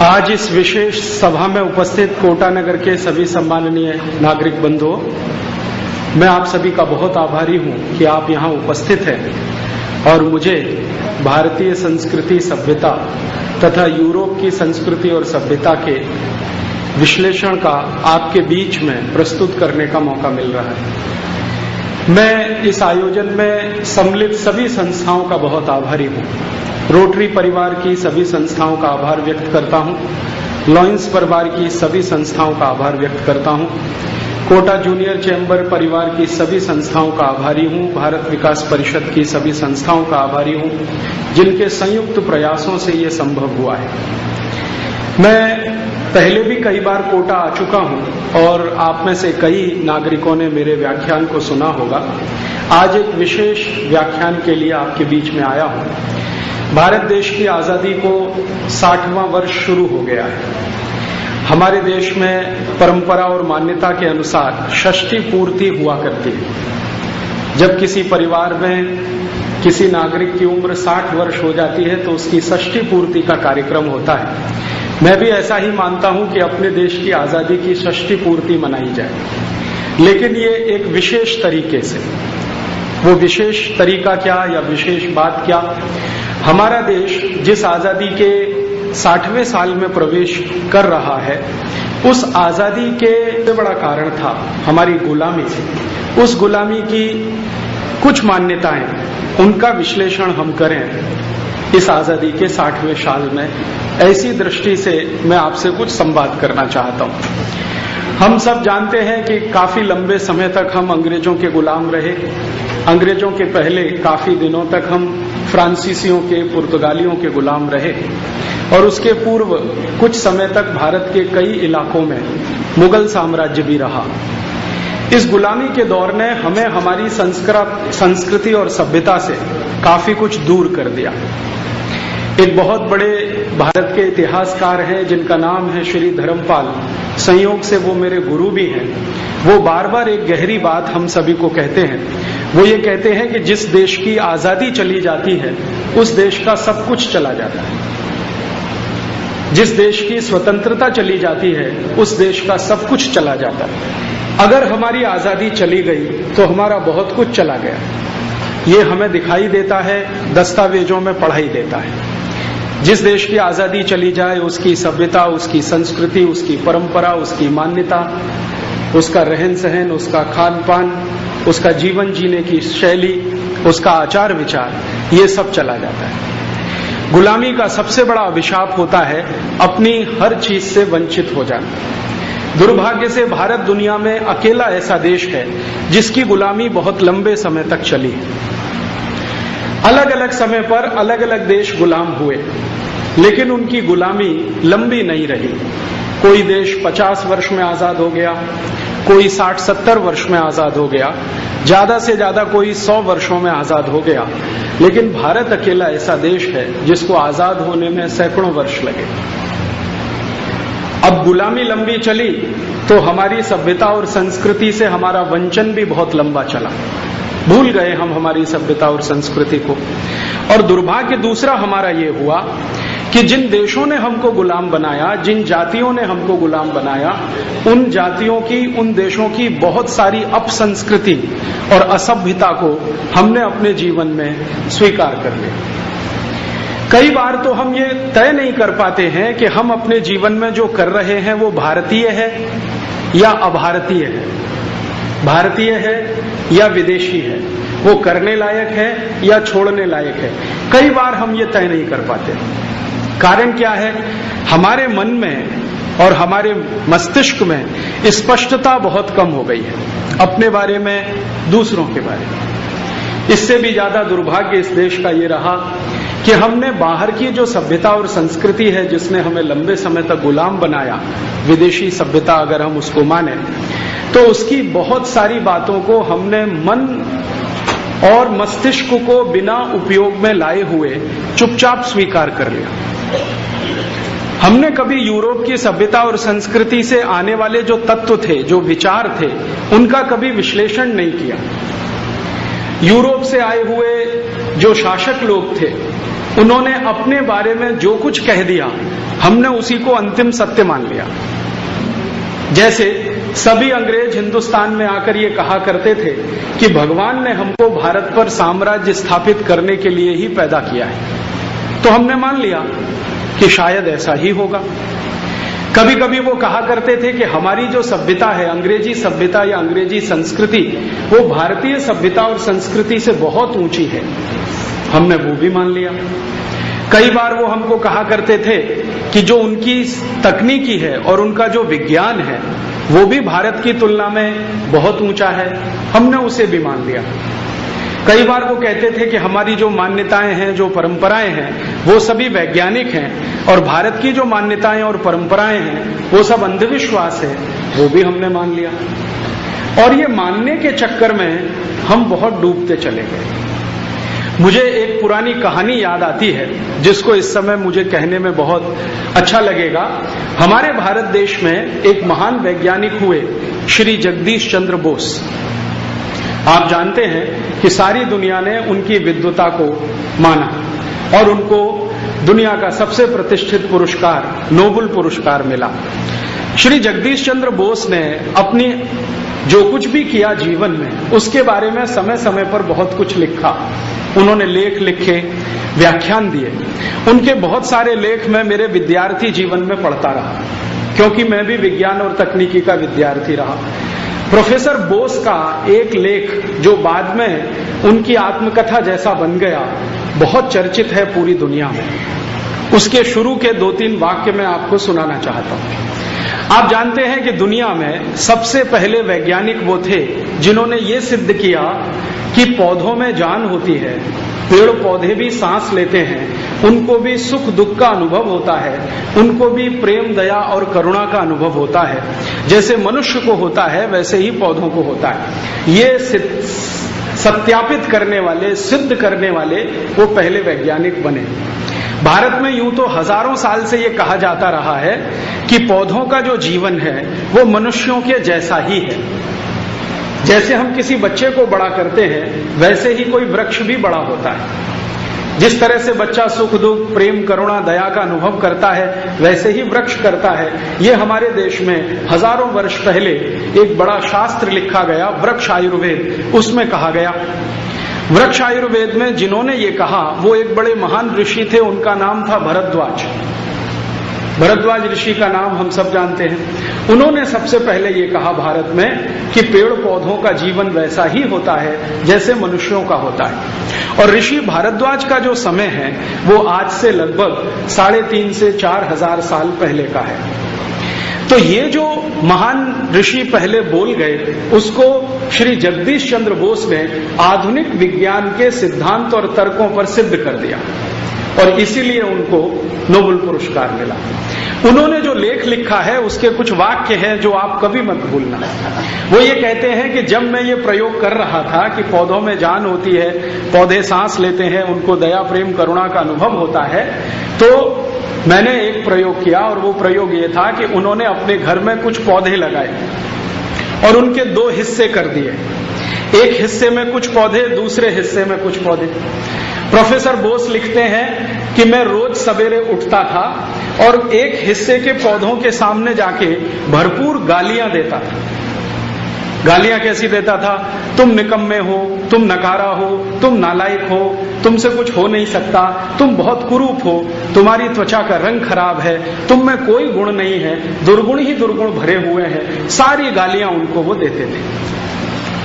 आज इस विशेष सभा में उपस्थित कोटा नगर के सभी सम्माननीय नागरिक बंधुओं, मैं आप सभी का बहुत आभारी हूं कि आप यहां उपस्थित हैं और मुझे भारतीय संस्कृति सभ्यता तथा यूरोप की संस्कृति और सभ्यता के विश्लेषण का आपके बीच में प्रस्तुत करने का मौका मिल रहा है। मैं इस आयोजन में सम्मिलित सभी संस्थाओं का बहुत आभारी हूं। रोटरी परिवार की सभी संस्थाओं का आभार व्यक्त करता हूं, लॉयंस परिवार की सभी संस्थाओं का आभार व्यक्त करता हूं, कोटा जूनियर चैम्बर परिवार की सभी संस्थाओं का आभारी हूं, भारत विकास परिषद की सभी संस्थाओं का आभारी हूं, जिनके संयुक्त प्रयासों से ये संभव हुआ है। मैं पहले भी कई बार कोटा आ चुका हूं और आप में से कई नागरिकों ने मेरे व्याख्यान को सुना होगा। आज एक विशेष व्याख्यान के लिए आपके बीच में आया हूं। भारत देश की आजादी को 60वां वर्ष शुरू हो गया है। हमारे देश में परंपरा और मान्यता के अनुसार षष्ठी पूर्ति हुआ करती है। जब किसी परिवार में किसी नागरिक की उम्र 60 वर्ष हो जाती है तो उसकी षष्ठी पूर्ति का कार्यक्रम होता है। मैं भी ऐसा ही मानता हूं कि अपने देश की आजादी की षष्ठी पूर्ति मनाई जाए, लेकिन ये एक विशेष तरीके से। वो विशेष तरीका क्या या विशेष बात क्या? हमारा देश जिस आजादी के 60वें साल में प्रवेश कर रहा है, उस आजादी के सबसे बड़ा कारण था हमारी गुलामी। उस गुलामी की कुछ मान्यताएं, उनका विश्लेषण हम करें इस आजादी के 60वें साल में। ऐसी दृष्टि से मैं आपसे कुछ संवाद करना चाहता हूं। हम सब जानते हैं कि काफी लंबे समय तक हम अंग्रेजों के गुलाम रहे। अंग्रेजों के पहले काफी दिनों तक हम फ्रांसीसियों के, पुर्तगालियों के गुलाम रहे और उसके पूर्व कुछ समय तक भारत के कई इलाकों में मुगल साम्राज्य भी रहा। इस गुलामी के दौर ने हमें हमारी संस्कृति और सभ्यता से काफी कुछ दूर कर दिया। एक बहुत बड़े भारत के इतिहासकार हैं जिनका नाम है श्री धर्मपाल, संयोग से वो मेरे गुरु भी हैं। वो बार बार एक गहरी बात हम सभी को कहते हैं। वो ये कहते हैं कि जिस देश की आजादी चली जाती है उस देश का सब कुछ चला जाता है। जिस देश की स्वतंत्रता चली जाती है उस देश का सब कुछ चला जाता है। अगर हमारी आजादी चली गई तो हमारा बहुत कुछ चला गया। ये हमें दिखाई देता है, दस्तावेजों में पढ़ाई देता है। जिस देश की आजादी चली जाए उसकी सभ्यता, उसकी संस्कृति, उसकी परंपरा, उसकी मान्यता, उसका रहन सहन, उसका खान पान, उसका जीवन जीने की शैली, उसका आचार विचार, ये सब चला जाता है। गुलामी का सबसे बड़ा अभिशाप होता है अपनी हर चीज से वंचित हो जाना। दुर्भाग्य से भारत दुनिया में अकेला ऐसा देश है जिसकी गुलामी बहुत लंबे समय तक चली। अलग अलग समय पर अलग अलग देश गुलाम हुए, लेकिन उनकी गुलामी लंबी नहीं रही। कोई देश 50 वर्ष में आजाद हो गया, कोई 60-70 वर्ष में आजाद हो गया, ज्यादा से ज्यादा कोई 100 वर्षों में आजाद हो गया। लेकिन भारत अकेला ऐसा देश है जिसको आजाद होने में सैकड़ों वर्ष लगे। अब गुलामी लंबी चली तो हमारी सभ्यता और संस्कृति से हमारा वंचन भी बहुत लंबा चला। भूल गए हम हमारी सभ्यता और संस्कृति को। और दुर्भाग्य दूसरा हमारा ये हुआ कि जिन देशों ने हमको गुलाम बनाया, जिन जातियों ने हमको गुलाम बनाया, उन जातियों की, उन देशों की बहुत सारी अपसंस्कृति और असभ्यता को हमने अपने जीवन में स्वीकार कर लिया। कई बार तो हम ये तय नहीं कर पाते हैं कि हम अपने जीवन में जो कर रहे हैं वो भारतीय है या अभारतीय है, भारतीय है या विदेशी है, वो करने लायक है या छोड़ने लायक है। कई बार हम ये तय नहीं कर पाते। कारण क्या है? हमारे मन में और हमारे मस्तिष्क में स्पष्टता बहुत कम हो गई है अपने बारे में, दूसरों के बारे में। इससे भी ज्यादा दुर्भाग्य इस देश का ये रहा कि हमने बाहर की जो सभ्यता और संस्कृति है जिसने हमें लंबे समय तक गुलाम बनाया, विदेशी सभ्यता अगर हम उसको माने, तो उसकी बहुत सारी बातों को हमने मन और मस्तिष्क को बिना उपयोग में लाए हुए चुपचाप स्वीकार कर लिया। हमने कभी यूरोप की सभ्यता और संस्कृति से आने वाले जो तत्व थे, जो विचार थे, उनका कभी विश्लेषण नहीं किया। यूरोप से आए हुए जो शासक लोग थे, उन्होंने अपने बारे में जो कुछ कह दिया हमने उसी को अंतिम सत्य मान लिया। जैसे सभी अंग्रेज हिंदुस्तान में आकर ये कहा करते थे कि भगवान ने हमको भारत पर साम्राज्य स्थापित करने के लिए ही पैदा किया है, तो हमने मान लिया कि शायद ऐसा ही होगा। कभी कभी वो कहा करते थे कि हमारी जो सभ्यता है, अंग्रेजी सभ्यता या अंग्रेजी संस्कृति, वो भारतीय सभ्यता और संस्कृति से बहुत ऊंची है, हमने वो भी मान लिया। कई बार वो हमको कहा करते थे कि जो उनकी तकनीकी है और उनका जो विज्ञान है वो भी भारत की तुलना में बहुत ऊंचा है, हमने उसे भी मान लिया। कई बार वो कहते थे कि हमारी जो मान्यताएं हैं, जो परंपराएं हैं, वो सभी वैज्ञानिक हैं और भारत की जो मान्यताएं और परंपराएं हैं वो सब अंधविश्वास है, वो भी हमने मान लिया। और ये मानने के चक्कर में हम बहुत डूबते चले गए। मुझे एक पुरानी कहानी याद आती है जिसको इस समय मुझे कहने में बहुत अच्छा लगेगा। हमारे भारत देश में एक महान वैज्ञानिक हुए श्री जगदीश चंद्र बोस। आप जानते हैं कि सारी दुनिया ने उनकी विद्वता को माना और उनको दुनिया का सबसे प्रतिष्ठित पुरस्कार, नोबेल पुरस्कार मिला। श्री जगदीश चंद्र बोस ने अपनी जो कुछ भी किया जीवन में, उसके बारे में समय समय पर बहुत कुछ लिखा। उन्होंने लेख लिखे, व्याख्यान दिए। उनके बहुत सारे लेख मैं मेरे विद्यार्थी जीवन में पढ़ता रहा, क्योंकि मैं भी विज्ञान और तकनीकी का विद्यार्थी रहा। प्रोफेसर बोस का एक लेख जो बाद में उनकी आत्मकथा जैसा बन गया, बहुत चर्चित है पूरी दुनिया में। उसके शुरू के 2-3 वाक्य मैं आपको सुनाना चाहता हूं। आप जानते हैं कि दुनिया में सबसे पहले वैज्ञानिक वो थे जिन्होंने ये सिद्ध किया कि पौधों में जान होती है, पेड़ पौधे भी सांस लेते हैं, उनको भी सुख दुख का अनुभव होता है, उनको भी प्रेम, दया और करुणा का अनुभव होता है। जैसे मनुष्य को होता है वैसे ही पौधों को होता है। ये सत्यापित करने वाले, सिद्ध करने वाले वो पहले वैज्ञानिक बने। भारत में यूं तो हजारों साल से ये कहा जाता रहा है कि पौधों का जो जीवन है वो मनुष्यों के जैसा ही है। जैसे हम किसी बच्चे को बड़ा करते हैं वैसे ही कोई वृक्ष भी बड़ा होता है। जिस तरह से बच्चा सुख दुख, प्रेम, करुणा, दया का अनुभव करता है वैसे ही वृक्ष करता है। ये हमारे देश में हजारों वर्ष पहले एक बड़ा शास्त्र लिखा गया, वृक्ष आयुर्वेद, उसमें कहा गया। वृक्ष आयुर्वेद में जिन्होंने ये कहा वो एक बड़े महान ऋषि थे, उनका नाम था भरद्वाज। भरद्वाज ऋषि का नाम हम सब जानते हैं। उन्होंने सबसे पहले ये कहा भारत में कि पेड़ पौधों का जीवन वैसा ही होता है जैसे मनुष्यों का होता है। और ऋषि भारद्वाज का जो समय है वो आज से लगभग 3.5 से 4 हजार साल पहले का है। तो ये जो महान ऋषि पहले बोल गए उसको श्री जगदीश चंद्र बोस ने आधुनिक विज्ञान के सिद्धांत और तर्कों पर सिद्ध कर दिया और इसीलिए उनको नोबेल पुरस्कार मिला। उन्होंने जो लेख लिखा है उसके कुछ वाक्य हैं जो आप कभी मत भूलना। वो ये कहते हैं कि जब मैं ये प्रयोग कर रहा था कि पौधों में जान होती है, पौधे सांस लेते हैं, उनको दया, प्रेम, करुणा का अनुभव होता है, तो मैंने एक प्रयोग किया और वो प्रयोग ये था कि उन्होंने अपने घर में कुछ पौधे लगाए और उनके 2 हिस्से कर दिए। एक हिस्से में कुछ पौधे, दूसरे हिस्से में कुछ पौधे। प्रोफेसर बोस लिखते हैं कि मैं रोज सवेरे उठता था और एक हिस्से के पौधों के सामने जाके भरपूर गालियां देता था। गालियां कैसी देता था? तुम निकम्मे हो, तुम नकारा हो, तुम नालायक हो, तुमसे कुछ हो नहीं सकता, तुम बहुत कुरूप हो, तुम्हारी त्वचा का रंग खराब है, तुम में कोई गुण नहीं है, दुर्गुण ही दुर्गुण भरे हुए हैं। सारी गालियां उनको वो देते थे।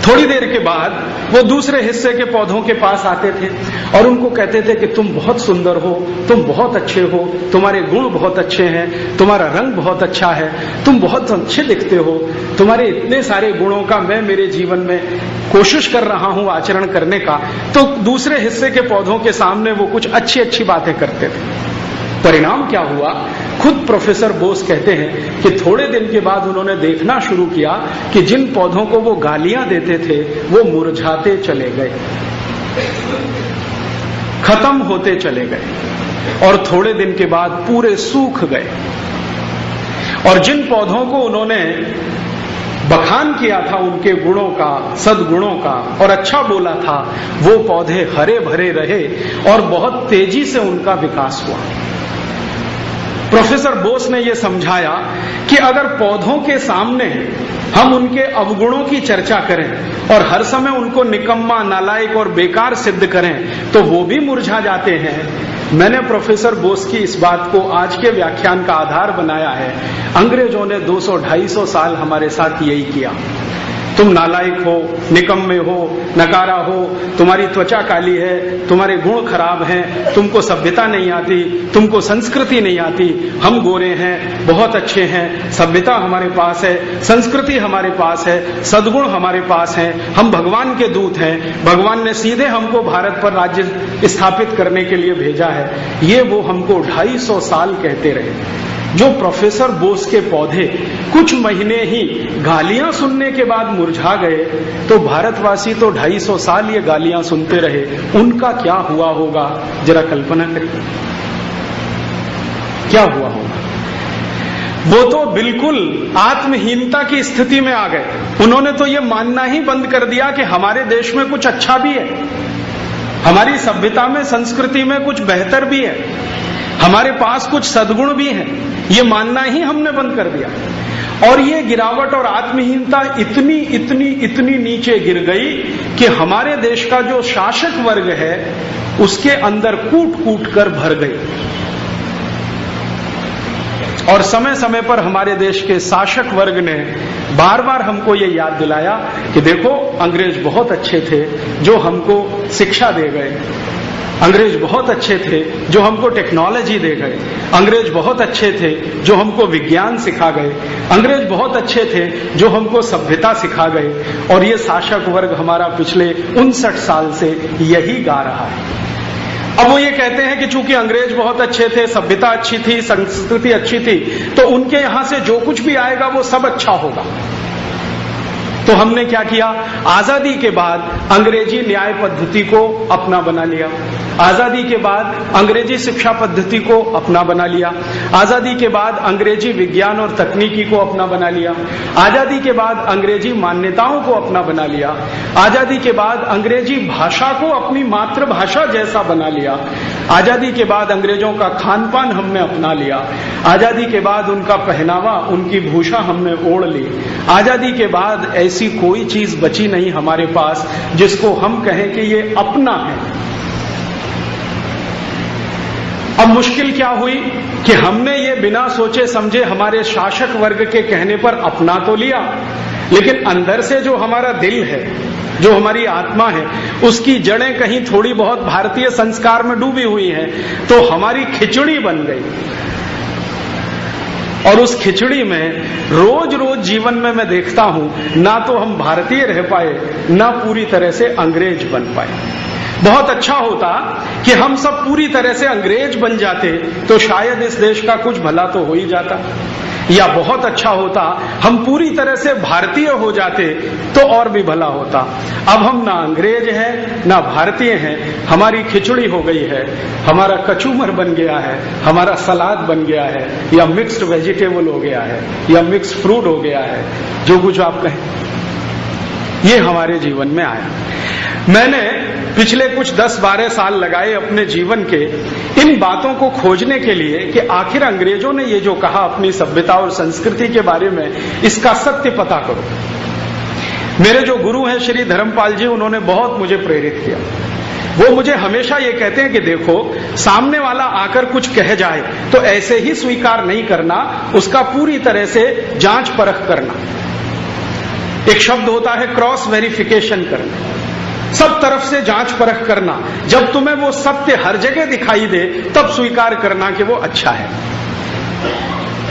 थोड़ी देर के बाद वो दूसरे हिस्से के पौधों के पास आते थे और उनको कहते थे कि तुम बहुत सुंदर हो, तुम बहुत अच्छे हो, तुम्हारे गुण बहुत अच्छे हैं, तुम्हारा रंग बहुत अच्छा है, तुम बहुत अच्छे दिखते हो, तुम्हारे इतने सारे गुणों का मैं मेरे जीवन में कोशिश कर रहा हूं आचरण करने का। तो दूसरे हिस्से के पौधों के सामने वो कुछ अच्छी अच्छी बातें करते थे। परिणाम क्या हुआ? खुद प्रोफेसर बोस कहते हैं कि थोड़े दिन के बाद उन्होंने देखना शुरू किया कि जिन पौधों को वो गालियां देते थे वो मुरझाते चले गए, खत्म होते चले गए और थोड़े दिन के बाद पूरे सूख गए। और जिन पौधों को उन्होंने बखान किया था उनके गुणों का, सद्गुणों का और अच्छा बोला था, वो पौधे हरे भरे रहे और बहुत तेजी से उनका विकास हुआ। प्रोफेसर बोस ने यह समझाया कि अगर पौधों के सामने हम उनके अवगुणों की चर्चा करें और हर समय उनको निकम्मा, नालायक और बेकार सिद्ध करें तो वो भी मुरझा जाते हैं। मैंने प्रोफेसर बोस की इस बात को आज के व्याख्यान का आधार बनाया है। अंग्रेजों ने 200-250 साल हमारे साथ यही किया। तुम नालायक हो, निकम्मे हो, नकारा हो, तुम्हारी त्वचा काली है, तुम्हारे गुण खराब हैं, तुमको सभ्यता नहीं आती, तुमको संस्कृति नहीं आती। हम गोरे हैं, बहुत अच्छे हैं, सभ्यता हमारे पास है, संस्कृति हमारे पास है, सद्गुण हमारे पास है, हम भगवान के दूत हैं, भगवान ने सीधे हमको भारत पर राज्य स्थापित करने के लिए भेजा है। ये वो हमको 250 साल कहते रहे। जो प्रोफेसर बोस के पौधे कुछ महीने ही गालियां सुनने के बाद मुरझा गए, तो भारतवासी तो 250 साल ये गालियां सुनते रहे। उनका क्या हुआ होगा, जरा कल्पना करिए, क्या हुआ होगा। वो तो बिल्कुल आत्महीनता की स्थिति में आ गए। उन्होंने तो ये मानना ही बंद कर दिया कि हमारे देश में कुछ अच्छा भी है, हमारी सभ्यता में, संस्कृति में कुछ बेहतर भी है, हमारे पास कुछ सद्गुण भी हैं। ये मानना ही हमने बंद कर दिया। और ये गिरावट और आत्महीनता इतनी इतनी इतनी नीचे गिर गई कि हमारे देश का जो शासक वर्ग है उसके अंदर कूट कूट कर भर गई। और समय समय पर हमारे देश के शासक वर्ग ने बार बार हमको ये याद दिलाया कि देखो, अंग्रेज बहुत अच्छे थे जो हमको शिक्षा दे गए, अंग्रेज बहुत अच्छे थे जो हमको टेक्नोलॉजी दे गए, अंग्रेज बहुत अच्छे थे जो हमको विज्ञान सिखा गए, अंग्रेज बहुत अच्छे थे जो हमको सभ्यता सिखा गए। और ये शासक वर्ग हमारा पिछले 59 साल से यही गा रहा है। अब वो ये कहते हैं कि चूंकि अंग्रेज बहुत अच्छे थे, सभ्यता अच्छी थी, संस्कृति अच्छी थी, तो उनके यहां से जो कुछ भी आएगा वो सब अच्छा होगा। तो हमने क्या किया, आजादी के बाद अंग्रेजी न्याय पद्धति को अपना बना लिया, आजादी के बाद अंग्रेजी शिक्षा पद्धति को अपना बना लिया, आजादी के बाद अंग्रेजी विज्ञान और तकनीकी को अपना बना लिया, आजादी के बाद अंग्रेजी मान्यताओं को अपना बना लिया, आजादी के बाद अंग्रेजी भाषा को अपनी मातृभाषा जैसा बना लिया, आजादी के बाद अंग्रेजों का खान पान हमने अपना लिया, आजादी के बाद उनका पहनावा, उनकी भूषा हमने ओढ़ ली, आजादी के बाद ऐसी कोई चीज बची नहीं हमारे पास जिसको हम कहें कि ये अपना है। अब मुश्किल क्या हुई कि हमने ये बिना सोचे समझे हमारे शासक वर्ग के कहने पर अपना तो लिया, लेकिन अंदर से जो हमारा दिल है, जो हमारी आत्मा है, उसकी जड़ें कहीं थोड़ी बहुत भारतीय संस्कार में डूबी हुई हैं, तो हमारी खिचड़ी बन गई। और उस खिचड़ी में रोज रोज जीवन में मैं देखता हूं, ना तो हम भारतीय रह पाए, ना पूरी तरह से अंग्रेज बन पाए। बहुत अच्छा होता कि हम सब पूरी तरह से अंग्रेज बन जाते तो शायद इस देश का कुछ भला तो हो ही जाता, या बहुत अच्छा होता हम पूरी तरह से भारतीय हो जाते तो और भी भला होता। अब हम ना अंग्रेज हैं ना भारतीय हैं, हमारी खिचड़ी हो गई है, हमारा कचूमर बन गया है, हमारा सलाद बन गया है, या मिक्स्ड वेजिटेबल हो गया है, या मिक्स्ड फ्रूट हो गया है, जो कुछ आप कहें, ये हमारे जीवन में आया। मैंने पिछले कुछ 10-12 साल लगाए अपने जीवन के इन बातों को खोजने के लिए कि आखिर अंग्रेजों ने ये जो कहा अपनी सभ्यता और संस्कृति के बारे में, इसका सत्य पता करो। मेरे जो गुरु हैं श्री धर्मपाल जी, उन्होंने बहुत मुझे प्रेरित किया। वो मुझे हमेशा ये कहते हैं कि देखो, सामने वाला आकर कुछ कह जाए तो ऐसे ही स्वीकार नहीं करना, उसका पूरी तरह से जांच परख करना। एक शब्द होता है क्रॉस वेरिफिकेशन करना, सब तरफ से जांच परख करना। जब तुम्हें वो सत्य हर जगह दिखाई दे तब स्वीकार करना कि वो अच्छा है।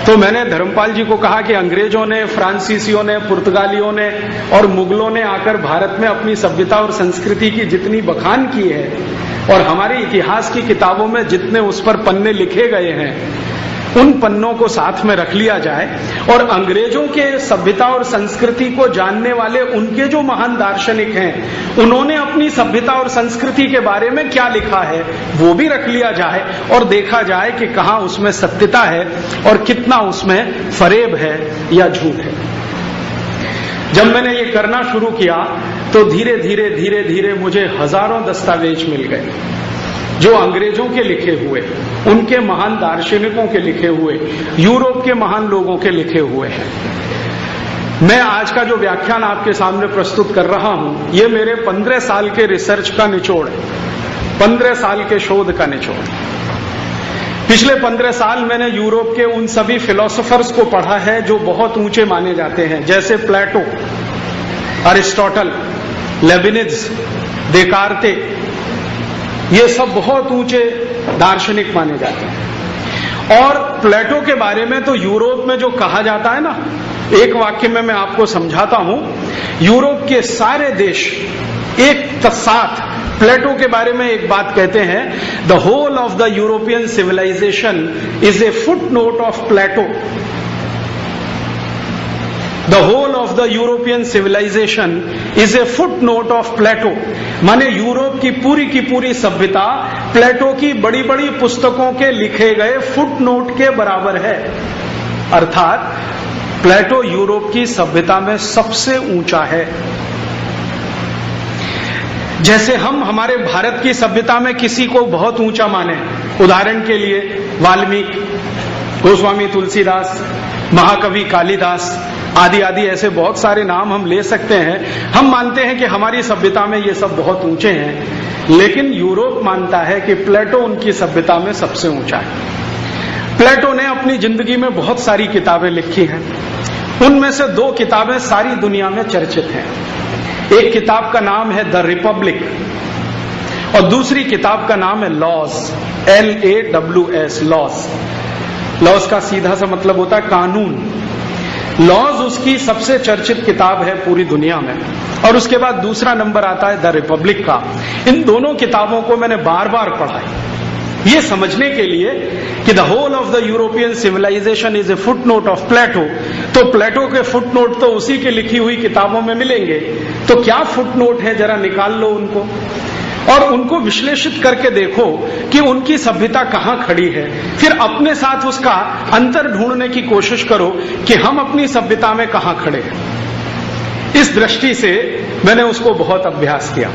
तो मैंने धर्मपाल जी को कहा कि अंग्रेजों ने, फ्रांसीसियों ने, पुर्तगालियों ने और मुगलों ने आकर भारत में अपनी सभ्यता और संस्कृति की जितनी बखान की है और हमारे इतिहास की किताबों में जितने उस पर पन्ने लिखे गए हैं, उन पन्नों को साथ में रख लिया जाए और अंग्रेजों के सभ्यता और संस्कृति को जानने वाले उनके जो महान दार्शनिक हैं, उन्होंने अपनी सभ्यता और संस्कृति के बारे में क्या लिखा है वो भी रख लिया जाए और देखा जाए कि कहाँ उसमें सत्यता है और कितना उसमें फरेब है या झूठ है। जब मैंने ये करना शुरू किया तो धीरे धीरे धीरे धीरे मुझे हजारों दस्तावेज मिल गए। जो अंग्रेजों के लिखे हुए, उनके महान दार्शनिकों के लिखे हुए, यूरोप के महान लोगों के लिखे हुए हैं। मैं आज का जो व्याख्यान आपके सामने प्रस्तुत कर रहा हूं, ये मेरे 15 साल के रिसर्च का निचोड़ है, 15 साल के शोध का निचोड़। पिछले 15 साल मैंने यूरोप के उन सभी फिलोसोफर्स को पढ़ा है जो बहुत ऊंचे माने जाते हैं, जैसे प्लेटो, अरिस्टोटल, लेबिनिज, देकार्ते, ये सब बहुत ऊंचे दार्शनिक माने जाते हैं। और प्लेटो के बारे में तो यूरोप में जो कहा जाता है ना, एक वाक्य में मैं आपको समझाता हूं। यूरोप के सारे देश एक साथ प्लेटो के बारे में एक बात कहते हैं, the whole of the European civilisation is a foot note of Plato. The whole of the European civilisation is a foot note of Plato. माने यूरोप की पूरी सभ्यता प्लेटो की बड़ी बड़ी पुस्तकों के लिखे गए फुट नोट के बराबर है। अर्थात प्लेटो यूरोप की सभ्यता में सबसे ऊंचा है। जैसे हम हमारे भारत की सभ्यता में किसी को बहुत ऊंचा माने, उदाहरण के लिए वाल्मीकि, गोस्वामी तुलसीदास, महाकवि कालिदास आदि आदि ऐसे बहुत सारे नाम हम ले सकते हैं। हम मानते हैं कि हमारी सभ्यता में ये सब बहुत ऊंचे हैं, लेकिन यूरोप मानता है कि प्लेटो उनकी सभ्यता में सबसे ऊंचा है। प्लेटो ने अपनी जिंदगी में बहुत सारी किताबें लिखी हैं, उनमें से 2 किताबें सारी दुनिया में चर्चित हैं। एक किताब का नाम है द रिपब्लिक और दूसरी किताब का नाम है लॉज, LAWS, लॉज। लॉज का सीधा सा मतलब होता है कानून। लॉज उसकी सबसे चर्चित किताब है पूरी दुनिया में, और उसके बाद दूसरा नंबर आता है द रिपब्लिक का। इन दोनों किताबों को मैंने बार बार पढ़ा है, ये समझने के लिए कि the whole of the European civilisation is a foot note of Plato. तो प्लेटो के फुट नोट तो उसी की लिखी हुई किताबों में मिलेंगे, तो क्या फुट नोट है, जरा निकाल लो उनको और उनको विश्लेषित करके देखो कि उनकी सभ्यता कहां खड़ी है। फिर अपने साथ उसका अंतर ढूंढने की कोशिश करो कि हम अपनी सभ्यता में कहां खड़े हैं। इस दृष्टि से मैंने उसको बहुत अभ्यास किया।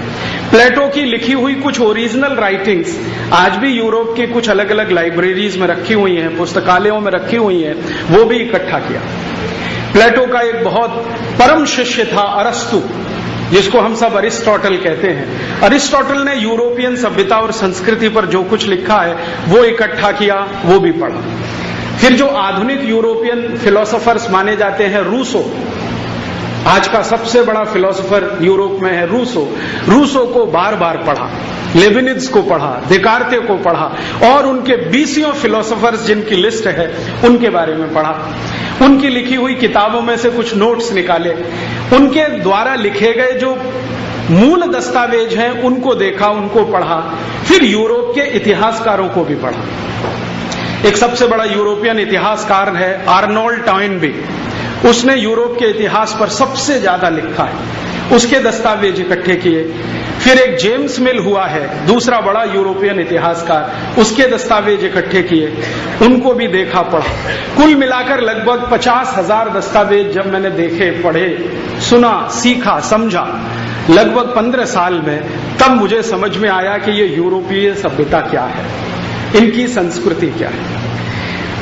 प्लेटो की लिखी हुई कुछ ओरिजिनल राइटिंग्स आज भी यूरोप की कुछ अलग अलग लाइब्रेरीज में रखी हुई हैं, पुस्तकालयों में रखी हुई हैं, वो भी इकट्ठा किया। प्लेटो का एक बहुत परम शिष्य था अरस्तु, जिसको हम सब अरिस्टोटल कहते हैं। अरिस्टोटल ने यूरोपियन सभ्यता और संस्कृति पर जो कुछ लिखा है वो इकट्ठा किया, वो भी पढ़ा। फिर जो आधुनिक यूरोपियन फिलोसोफर्स माने जाते हैं, रूसो, आज का सबसे बड़ा फिलोसोफर यूरोप में है रूसो, रूसो को बार बार पढ़ा, लेबिनिज को पढ़ा, देकार्ते को पढ़ा और उनके 20 फिलोसोफर्स जिनकी लिस्ट है उनके बारे में पढ़ा। उनकी लिखी हुई किताबों में से कुछ नोट्स निकाले, उनके द्वारा लिखे गए जो मूल दस्तावेज हैं उनको देखा, उनको पढ़ा। फिर यूरोप के इतिहासकारों को भी पढ़ा। एक सबसे बड़ा यूरोपियन इतिहासकार है आर्नोल्ड टॉयनबी, उसने यूरोप के इतिहास पर सबसे ज्यादा लिखा है, उसके दस्तावेज इकट्ठे किए। फिर एक जेम्स मिल हुआ है, दूसरा बड़ा यूरोपियन इतिहासकार, उसके दस्तावेज इकट्ठे किए, उनको भी देखा, पढ़ा। कुल मिलाकर लगभग 50,000 दस्तावेज जब मैंने देखे, पढ़े, सुना, सीखा, समझा लगभग 15 साल में, तब मुझे समझ में आया कि ये यूरोपीय सभ्यता क्या है, इनकी संस्कृति क्या है।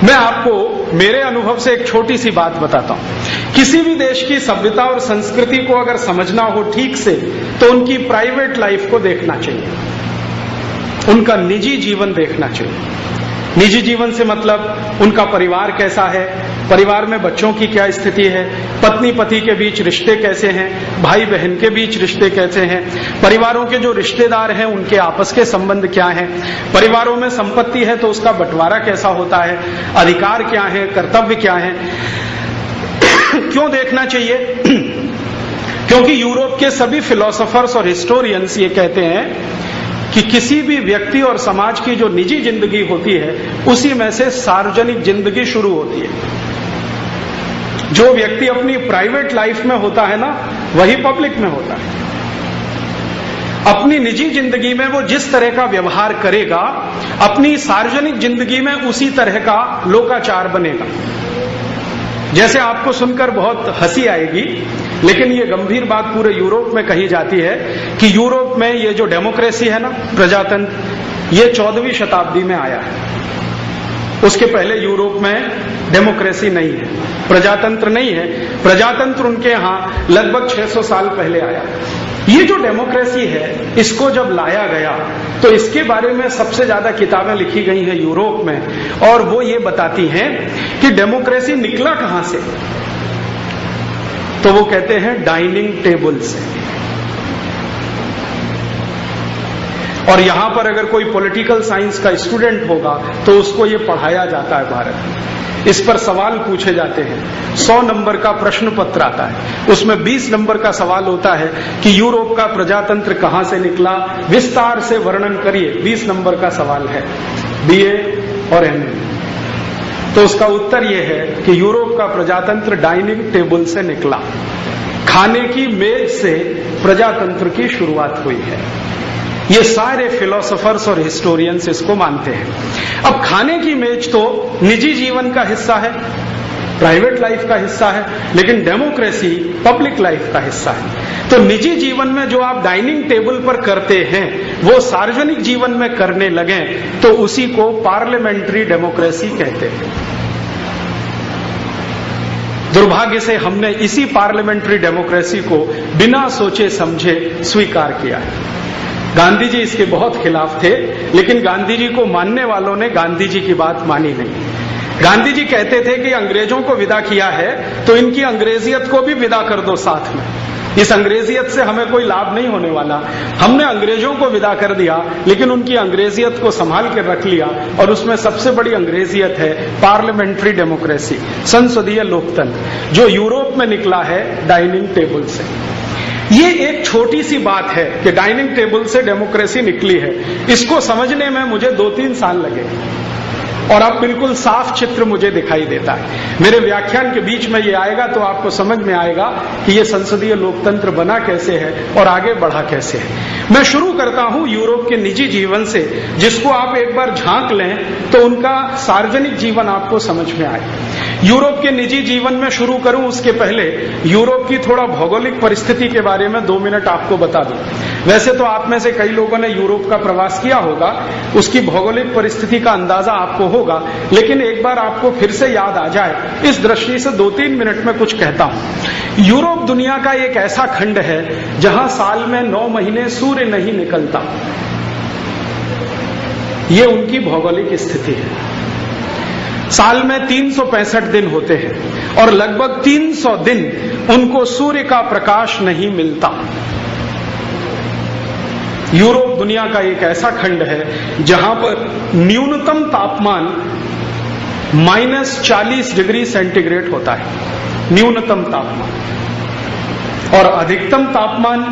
मैं आपको मेरे अनुभव से एक छोटी सी बात बताता हूं। किसी भी देश की सभ्यता और संस्कृति को अगर समझना हो ठीक से, तो उनकी प्राइवेट लाइफ को देखना चाहिए, उनका निजी जीवन देखना चाहिए। निजी जीवन से मतलब उनका परिवार कैसा है, परिवार में बच्चों की क्या स्थिति है, पत्नी पति के बीच रिश्ते कैसे हैं, भाई बहन के बीच रिश्ते कैसे हैं, परिवारों के जो रिश्तेदार हैं उनके आपस के संबंध क्या हैं, परिवारों में संपत्ति है तो उसका बंटवारा कैसा होता है, अधिकार क्या है, कर्तव्य क्या है। क्यों देखना चाहिए? क्योंकि यूरोप के सभी फिलोसोफर्स और हिस्टोरियंस ये कहते हैं कि किसी भी व्यक्ति और समाज की जो निजी जिंदगी होती है उसी में से सार्वजनिक जिंदगी शुरू होती है। जो व्यक्ति अपनी प्राइवेट लाइफ में होता है ना, वही पब्लिक में होता है। अपनी निजी जिंदगी में वो जिस तरह का व्यवहार करेगा, अपनी सार्वजनिक जिंदगी में उसी तरह का लोकाचार बनेगा। जैसे आपको सुनकर बहुत हंसी आएगी, लेकिन ये गंभीर बात पूरे यूरोप में कही जाती है कि यूरोप में ये जो डेमोक्रेसी है ना, प्रजातंत्र, ये 14वीं शताब्दी में आया है। उसके पहले यूरोप में डेमोक्रेसी नहीं है, प्रजातंत्र नहीं है। प्रजातंत्र उनके यहाँ लगभग 600 साल पहले आया। ये जो डेमोक्रेसी है, इसको जब लाया गया तो इसके बारे में सबसे ज्यादा किताबें लिखी गई हैं यूरोप में, और वो ये बताती हैं कि डेमोक्रेसी निकला कहां से। तो वो कहते हैं डाइनिंग टेबल से। और यहां पर अगर कोई पॉलिटिकल साइंस का स्टूडेंट होगा तो उसको ये पढ़ाया जाता है भारत में। इस पर सवाल पूछे जाते हैं। 100 नंबर का प्रश्न पत्र आता है, उसमें 20 नंबर का सवाल होता है कि यूरोप का प्रजातंत्र कहां से निकला, विस्तार से वर्णन करिए। 20 नंबर का सवाल है, बीए और एमए। तो उसका उत्तर यह है कि यूरोप का प्रजातंत्र डाइनिंग टेबल से निकला। खाने की मेज से प्रजातंत्र की शुरुआत हुई है। ये सारे फिलोसोफर्स और हिस्टोरियंस इसको मानते हैं। अब खाने की मेज तो निजी जीवन का हिस्सा है, प्राइवेट लाइफ का हिस्सा है, लेकिन डेमोक्रेसी पब्लिक लाइफ का हिस्सा है। तो निजी जीवन में जो आप डाइनिंग टेबल पर करते हैं वो सार्वजनिक जीवन में करने लगे तो उसी को पार्लियामेंट्री डेमोक्रेसी कहते हैं। दुर्भाग्य से हमने इसी पार्लियामेंट्री डेमोक्रेसी को बिना सोचे समझे स्वीकार किया है। गांधी जी इसके बहुत खिलाफ थे, लेकिन गांधी जी को मानने वालों ने गांधी जी की बात मानी नहीं। गांधी जी कहते थे कि अंग्रेजों को विदा किया है तो इनकी अंग्रेजियत को भी विदा कर दो साथ में। इस अंग्रेजियत से हमें कोई लाभ नहीं होने वाला। हमने अंग्रेजों को विदा कर दिया, लेकिन उनकी अंग्रेजियत को संभाल के रख लिया, और उसमें सबसे बड़ी अंग्रेजियत है पार्लियामेंट्री डेमोक्रेसी, संसदीय लोकतंत्र, जो यूरोप में निकला है डाइनिंग टेबल से। ये एक छोटी सी बात है कि डाइनिंग टेबल से डेमोक्रेसी निकली है। इसको समझने में मुझे 2-3 साल लगे और अब बिल्कुल साफ चित्र मुझे दिखाई देता है। मेरे व्याख्यान के बीच में ये आएगा तो आपको समझ में आएगा कि ये संसदीय लोकतंत्र बना कैसे है और आगे बढ़ा कैसे है। मैं शुरू करता हूं यूरोप के निजी जीवन से, जिसको आप एक बार झांक लें तो उनका सार्वजनिक जीवन आपको समझ में आए। यूरोप के निजी जीवन में शुरू करूं उसके पहले यूरोप की थोड़ा भौगोलिक परिस्थिति के बारे में 2 मिनट आपको बता दूं। वैसे तो आप में से कई लोगों ने यूरोप का प्रवास किया होगा, उसकी भौगोलिक परिस्थिति का अंदाजा आपको होगा, लेकिन एक बार आपको फिर से याद आ जाए इस दृष्टि से 2-3 मिनट में कुछ कहता हूं। यूरोप दुनिया का एक ऐसा खंड है जहां साल में 9 महीने सूर्य नहीं निकलता। ये उनकी भौगोलिक स्थिति है। साल में 365 दिन होते हैं और लगभग 300 दिन उनको सूर्य का प्रकाश नहीं मिलता। यूरोप दुनिया का एक ऐसा खंड है जहां पर न्यूनतम तापमान -40 डिग्री सेंटीग्रेड होता है, न्यूनतम तापमान, और अधिकतम तापमान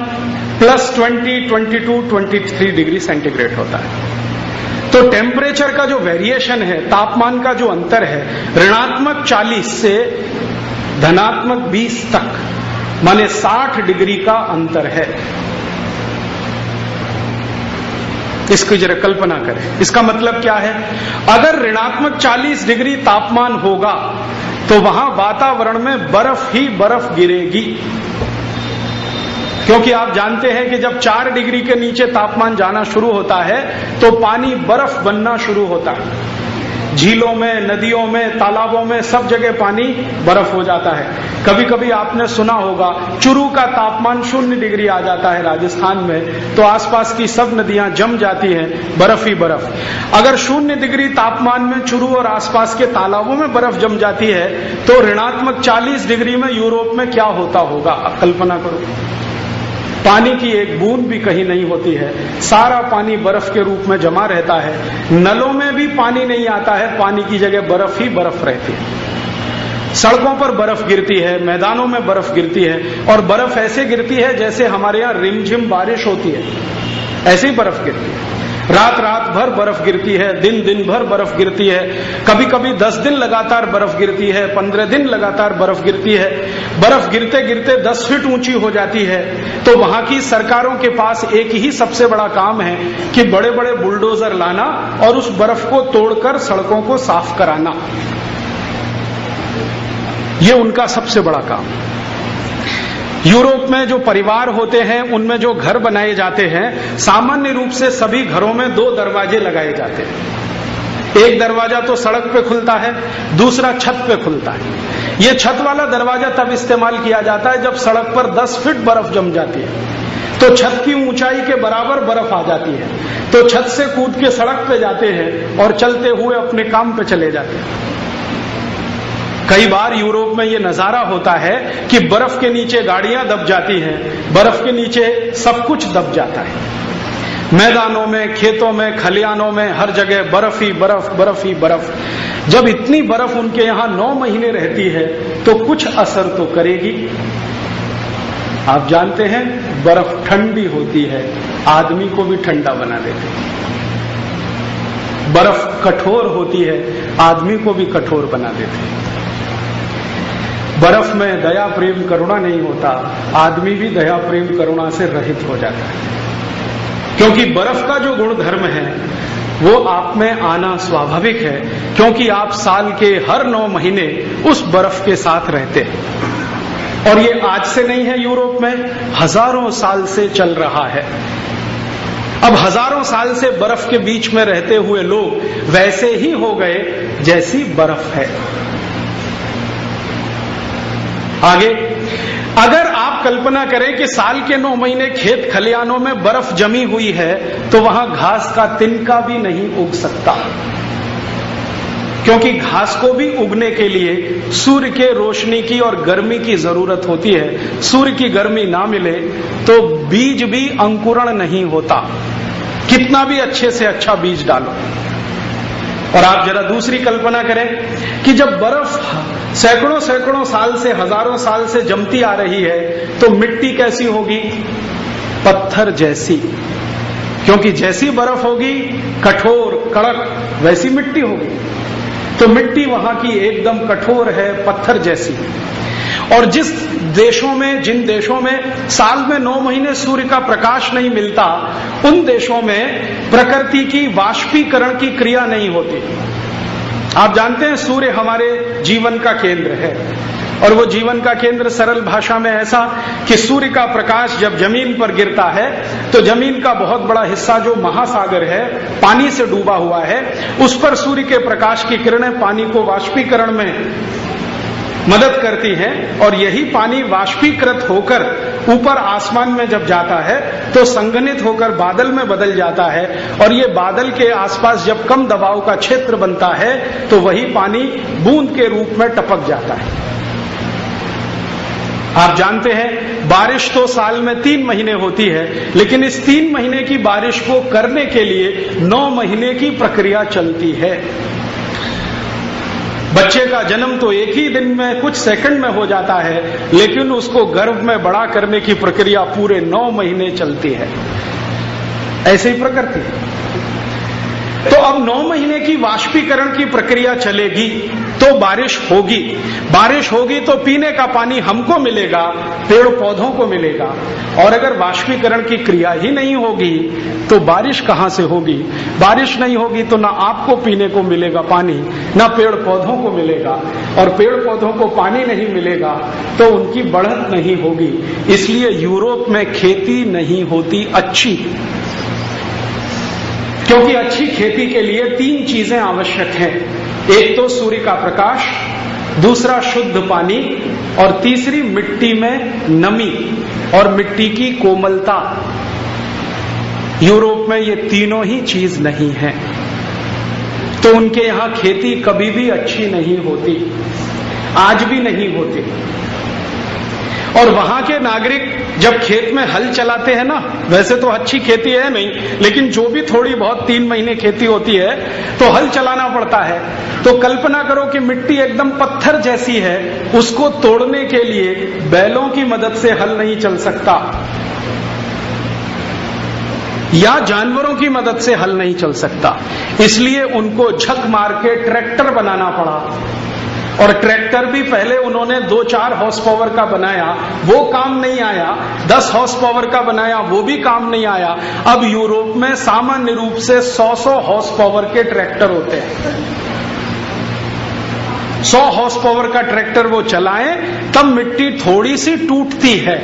+20, 22, 23 डिग्री सेंटीग्रेड होता है। तो टेम्परेचर का जो वेरिएशन है, तापमान का जो अंतर है, ऋणात्मक 40 से धनात्मक 20 तक, माने 60 डिग्री का अंतर है। इसकी जरा कल्पना करें। इसका मतलब क्या है? अगर ऋणात्मक 40 डिग्री तापमान होगा तो वहां वातावरण में बर्फ ही बर्फ गिरेगी, क्योंकि आप जानते हैं कि जब 4 डिग्री के नीचे तापमान जाना शुरू होता है तो पानी बर्फ बनना शुरू होता है। झीलों में, नदियों में, तालाबों में सब जगह पानी बर्फ हो जाता है। कभी कभी आपने सुना होगा चुरू का तापमान 0 डिग्री आ जाता है राजस्थान में, तो आसपास की सब नदियां जम जाती हैं, बर्फ ही बर्फ। अगर 0 डिग्री तापमान में चुरू और आसपास के तालाबों में बर्फ जम जाती है तो ऋणात्मक 40 डिग्री में यूरोप में क्या होता होगा? कल्पना करो। पानी की एक बूंद भी कहीं नहीं होती है, सारा पानी बर्फ के रूप में जमा रहता है। नलों में भी पानी नहीं आता है, पानी की जगह बर्फ ही बर्फ रहती है। सड़कों पर बर्फ गिरती है, मैदानों में बर्फ गिरती है, और बर्फ ऐसे गिरती है जैसे हमारे यहाँ रिमझिम बारिश होती है, ऐसे ही बर्फ गिरती है। रात रात भर बर्फ गिरती है, दिन दिन भर बर्फ गिरती है, कभी कभी 10 दिन लगातार बर्फ गिरती है, 15 दिन लगातार बर्फ गिरती है। बर्फ गिरते गिरते 10 फीट ऊंची हो जाती है। तो वहां की सरकारों के पास एक ही सबसे बड़ा काम है कि बड़े बड़े बुलडोजर लाना और उस बर्फ को तोड़कर सड़कों को साफ कराना। ये उनका सबसे बड़ा काम। यूरोप में जो परिवार होते हैं, उनमें जो घर बनाए जाते हैं, सामान्य रूप से सभी घरों में 2 दरवाजे लगाए जाते हैं। एक दरवाजा तो सड़क पे खुलता है, दूसरा छत पे खुलता है। ये छत वाला दरवाजा तब इस्तेमाल किया जाता है जब सड़क पर 10 फीट बर्फ जम जाती है, तो छत की ऊंचाई के बराबर बर्फ आ जाती है, तो छत से कूद के सड़क पे जाते हैं और चलते हुए अपने काम पे चले जाते हैं। कई बार यूरोप में ये नजारा होता है कि बर्फ के नीचे गाड़ियां दब जाती हैं, बर्फ के नीचे सब कुछ दब जाता है। मैदानों में, खेतों में, खलिहानों में, हर जगह बर्फ ही बर्फ, बर्फ ही बर्फ। जब इतनी बर्फ उनके यहाँ 9 महीने रहती है तो कुछ असर तो करेगी। आप जानते हैं, बर्फ ठंडी होती है, आदमी को भी ठंडा बना देती है। बर्फ कठोर होती है, आदमी को भी कठोर बना देती है। बर्फ में दया प्रेम करुणा नहीं होता, आदमी भी दया प्रेम करुणा से रहित हो जाता है। क्योंकि बर्फ का जो गुण धर्म है वो आप में आना स्वाभाविक है, क्योंकि आप साल के हर 9 महीने उस बर्फ के साथ रहते हैं। और ये आज से नहीं है, यूरोप में हजारों साल से चल रहा है। अब हजारों साल से बर्फ के बीच में रहते हुए लोग वैसे ही हो गए जैसी बर्फ है। आगे, अगर आप कल्पना करें कि साल के 9 महीने खेत खलिहानों में बर्फ जमी हुई है, तो वहां घास का तिनका भी नहीं उग सकता, क्योंकि घास को भी उगने के लिए सूर्य के रोशनी की और गर्मी की जरूरत होती है। सूर्य की गर्मी ना मिले तो बीज भी अंकुरण नहीं होता, कितना भी अच्छे से अच्छा बीज डालो। और आप जरा दूसरी कल्पना करें कि जब बर्फ सैकड़ों सैकड़ों साल से, हजारों साल से जमती आ रही है, तो मिट्टी कैसी होगी? पत्थर जैसी, क्योंकि जैसी बर्फ होगी कठोर कड़क, वैसी मिट्टी होगी। तो मिट्टी वहां की एकदम कठोर है, पत्थर जैसी। और जिन देशों में साल में 9 महीने सूर्य का प्रकाश नहीं मिलता, उन देशों में प्रकृति की वाष्पीकरण की क्रिया नहीं होती। आप जानते हैं, सूर्य हमारे जीवन का केंद्र है, और वो जीवन का केंद्र सरल भाषा में ऐसा कि सूर्य का प्रकाश जब जमीन पर गिरता है तो जमीन का बहुत बड़ा हिस्सा जो महासागर है, पानी से डूबा हुआ है, उस पर सूर्य के प्रकाश की किरणें पानी को वाष्पीकरण में मदद करती हैं, और यही पानी वाष्पीकृत होकर ऊपर आसमान में जब जाता है तो संघनित होकर बादल में बदल जाता है, और ये बादल के आसपास जब कम दबाव का क्षेत्र बनता है तो वही पानी बूंद के रूप में टपक जाता है। आप जानते हैं, बारिश तो साल में 3 महीने होती है, लेकिन इस 3 महीने की बारिश को करने के लिए 9 महीने की प्रक्रिया चलती है। बच्चे का जन्म तो एक ही दिन में, कुछ सेकंड में हो जाता है, लेकिन उसको गर्भ में बड़ा करने की प्रक्रिया पूरे 9 महीने चलती है। ऐसे ही प्रकृति। तो अब 9 महीने की वाष्पीकरण की प्रक्रिया चलेगी तो बारिश होगी। बारिश होगी तो पीने का पानी हमको मिलेगा, पेड़ पौधों को मिलेगा। और अगर वाष्पीकरण की क्रिया ही नहीं होगी तो बारिश कहां से होगी? बारिश नहीं होगी तो ना आपको पीने को मिलेगा पानी, ना पेड़ पौधों को मिलेगा, और पेड़ पौधों को पानी नहीं मिलेगा तो उनकी बढ़त नहीं होगी। इसलिए यूरोप में खेती नहीं होती अच्छी, क्योंकि अच्छी खेती के लिए 3 चीजें आवश्यक हैं। एक तो सूर्य का प्रकाश, दूसरा शुद्ध पानी, और तीसरी मिट्टी में नमी और मिट्टी की कोमलता। यूरोप में ये तीनों ही चीज नहीं है, तो उनके यहां खेती कभी भी अच्छी नहीं होती, आज भी नहीं होती। और वहां के नागरिक जब खेत में हल चलाते हैं ना, वैसे तो अच्छी खेती है नहीं, लेकिन जो भी थोड़ी बहुत 3 महीने खेती होती है तो हल चलाना पड़ता है। तो कल्पना करो कि मिट्टी एकदम पत्थर जैसी है, उसको तोड़ने के लिए बैलों की मदद से हल नहीं चल सकता, या जानवरों की मदद से हल नहीं चल सकता। इसलिए उनको झक मार के ट्रैक्टर बनाना पड़ा। और ट्रैक्टर भी पहले उन्होंने 2-4 हॉर्स पावर का बनाया, वो काम नहीं आया। 10 हॉर्स पावर का बनाया, वो भी काम नहीं आया। अब यूरोप में सामान्य रूप से 100-100 हॉर्स पावर के ट्रैक्टर होते हैं। 100 हॉर्स पावर का ट्रैक्टर वो चलाएं, तब मिट्टी थोड़ी सी टूटती है।